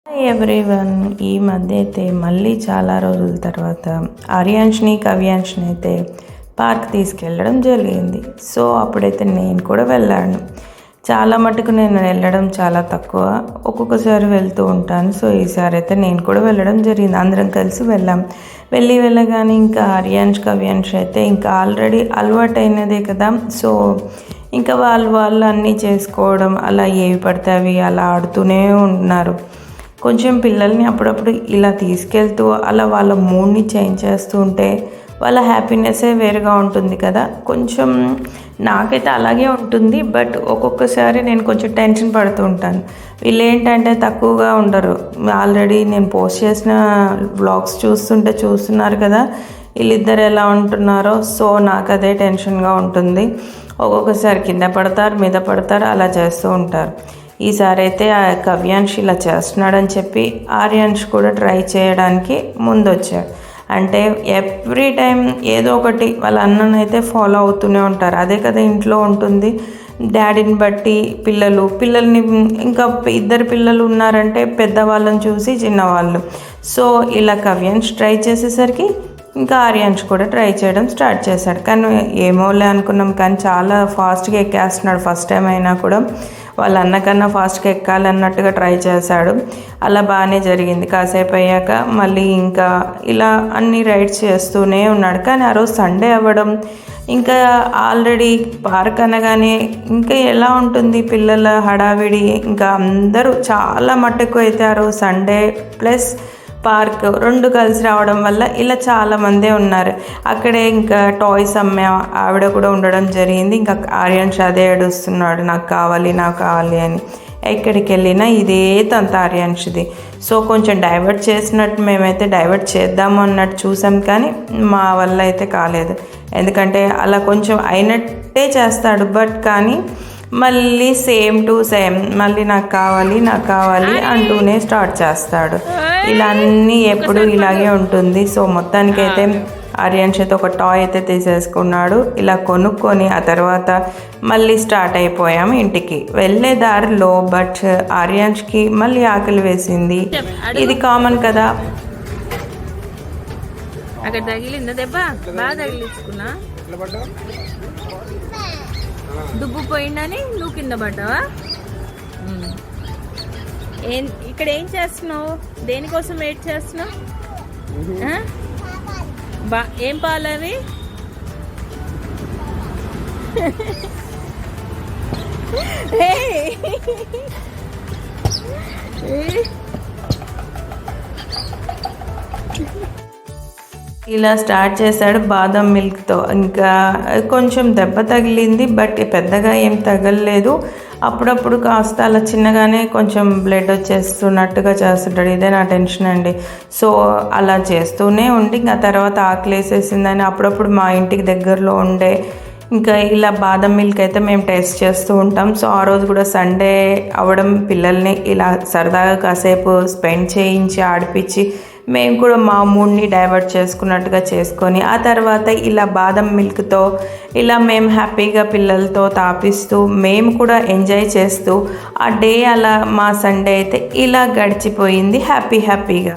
Hi everyone. ఈ మధ్య అయితే మళ్ళీ చాలా రోజుల తర్వాత ఆర్యాంష్ని కవ్యాంష్ని అయితే పార్క్ తీసుకెళ్ళడం జరిగింది. సో అప్పుడైతే నేను కూడా వెళ్ళాను. చాలా మటుకు నేను వెళ్ళడం చాలా తక్కువ, ఒక్కొక్కసారి వెళ్తూ ఉంటాను. సో ఈసారి అయితే నేను కూడా వెళ్ళడం జరిగింది. అందరం కలిసి వెళ్ళగానే ఇంకా ఆర్యాంష్ కవ్యాంష్ అయితే ఇంకా ఆల్రెడీ అలవాటైనదే కదా. సో ఇంకా వాళ్ళు అన్నీ చేసుకోవడం, అలా ఏవి పడితే అవి అలా ఆడుతూనే ఉంటున్నారు. కొంచెం పిల్లల్ని అప్పుడప్పుడు ఇలా తీసుకెళ్తూ అలా వాళ్ళ మూడ్ని చేంజ్ చేస్తూ ఉంటే వాళ్ళ హ్యాపీనెస్సే వేరుగా ఉంటుంది కదా. కొంచెం నాకైతే అలాగే ఉంటుంది. బట్ ఒక్కొక్కసారి నేను కొంచెం టెన్షన్ పడుతూ ఉంటాను. వీళ్ళు ఏంటంటే తక్కువగా ఉండరు. ఆల్రెడీ నేను పోస్ట్ చేసిన వ్లాగ్స్ చూస్తున్నారు కదా వీళ్ళిద్దరు ఎలా ఉంటున్నారో. సో నాకు అదే టెన్షన్గా ఉంటుంది. ఒక్కొక్కసారి కింద పడతారు, మీద పడతారు, అలా చేస్తూ ఉంటారు. ఈసారి అయితే ఆ కవ్యాంష్ ఇలా చేస్తున్నాడని చెప్పి ఆర్యాంష్ కూడా ట్రై చేయడానికి ముందొచ్చాడు. అంటే ఎవ్రీ టైం ఏదో ఒకటి వాళ్ళ అన్ననైతే ఫాలో అవుతూనే ఉంటారు. అదే కదా ఇంట్లో ఉంటుంది. డాడీని బట్టి పిల్లల్ని ఇంకా ఇద్దరు పిల్లలు ఉన్నారంటే పెద్దవాళ్ళని చూసి చిన్నవాళ్ళు. సో ఇలా కవ్యాంష్ ట్రై చేసేసరికి ఇంకా ఆర్యాంష్ కూడా ట్రై చేయడం స్టార్ట్ చేశాడు. కానీ ఏమోలే అనుకున్నాం, కానీ చాలా ఫాస్ట్గా ఎక్కేస్తున్నాడు. ఫస్ట్ టైం అయినా కూడా వాళ్ళ అన్నకన్నా ఫాస్ట్గా ఎక్కాలన్నట్టుగా ట్రై చేశాడు. అలా బాగానే జరిగింది. కాసేపు అయ్యాక మళ్ళీ ఇంకా ఇలా అన్ని రైడ్స్ చేస్తూనే ఉన్నాడు. కానీ ఆ రోజు సండే అవ్వడం, ఇంకా ఆల్రెడీ పార్క్ అనగానే ఇంకా ఎలా ఉంటుంది పిల్లల హడావిడి. ఇంకా అందరూ చాలా మట్టుకు అయితే ఆ రోజు సండే ప్లస్ పార్క్ రెండు కలిసి రావడం వల్ల ఇలా చాలామందే ఉన్నారు. అక్కడే ఇంకా టాయ్స్ అమ్మే ఆవిడ కూడా ఉండడం జరిగింది. ఇంకా ఆర్యాంష్ అదే ఏడుస్తున్నాడు, నాకు కావాలి అని. ఎక్కడికి వెళ్ళినా ఇదే తంత ఆర్యాంష్ది. సో కొంచెం డైవర్ట్ చేసినట్టు మేమైతే డైవర్ట్ చేద్దాము అన్నట్టు చూసాం, కానీ మా వల్ల అయితే కాలేదు. ఎందుకంటే అలా కొంచెం అయినట్టే చేస్తాడు. బట్ కానీ మళ్ళీ సేమ్ టు సేమ్ మళ్ళీ నాకు కావాలి అంటూనే స్టార్ట్ చేస్తాడు. ఇలా అన్నీ ఎప్పుడు ఇలాగే ఉంటుంది. సో మొత్తానికైతే ఆర్యాంష్ అయితే ఒక టాయ్ అయితే తీసేసుకున్నాడు. ఇలా కొనుక్కొని ఆ తర్వాత మళ్ళీ స్టార్ట్ అయిపోయాము ఇంటికి వెళ్ళే దారిలో. బట్ ఆర్యాంష్కి మళ్ళీ ఆకలి వేసింది. ఇది కామన్ కదా. అక్కడ తగిలిందా దెబ్బ? బాగా తగిలించుకున్నా. దుబ్బు పోయిందని నువ్వు కింద పడ్డావా? ఇక్కడ ఏం చేస్తున్నావు? దేనికోసం వెయిట్ చేస్తున్నావు? ఏం పాలు అవి? ఇలా స్టార్ట్ చేశాడు బాదం మిల్క్తో. ఇంకా కొంచెం దెబ్బ తగిలింది, బట్ పెద్దగా ఏం తగలలేదు. అప్పుడప్పుడు కాస్త అలా చిన్నగానే కొంచెం బ్లడ్ వచ్చేస్తున్నట్టుగా చేస్తుంటాడు. ఇదే నా టెన్షన్ అండి. సో అలా చేస్తూనే ఉండి ఇంకా తర్వాత ఆకలేసేసిందని అప్పుడప్పుడు మా ఇంటికి దగ్గరలో ఉండే ఇంకా ఇలా బాదం మిల్క్ అయితే మేము టేస్ట్ చేస్తూ ఉంటాం. సో ఆ రోజు కూడా సండే అవ్వడం పిల్లల్ని ఇలా సరదాగా కాసేపు స్పెండ్ చేయించి ఆడిపించి మేము కూడా మా మూడ్ని డైవర్ట్ చేసుకున్నట్టుగా చేసుకొని ఆ తర్వాత ఇలా బాదం మిల్క్తో ఇలా మేము హ్యాపీగా పిల్లలతో తాపిస్తూ మేము కూడా ఎంజాయ్ చేస్తూ ఆ డే అలా మా సండే అయితే ఇలా గడిచిపోయింది హ్యాపీగా.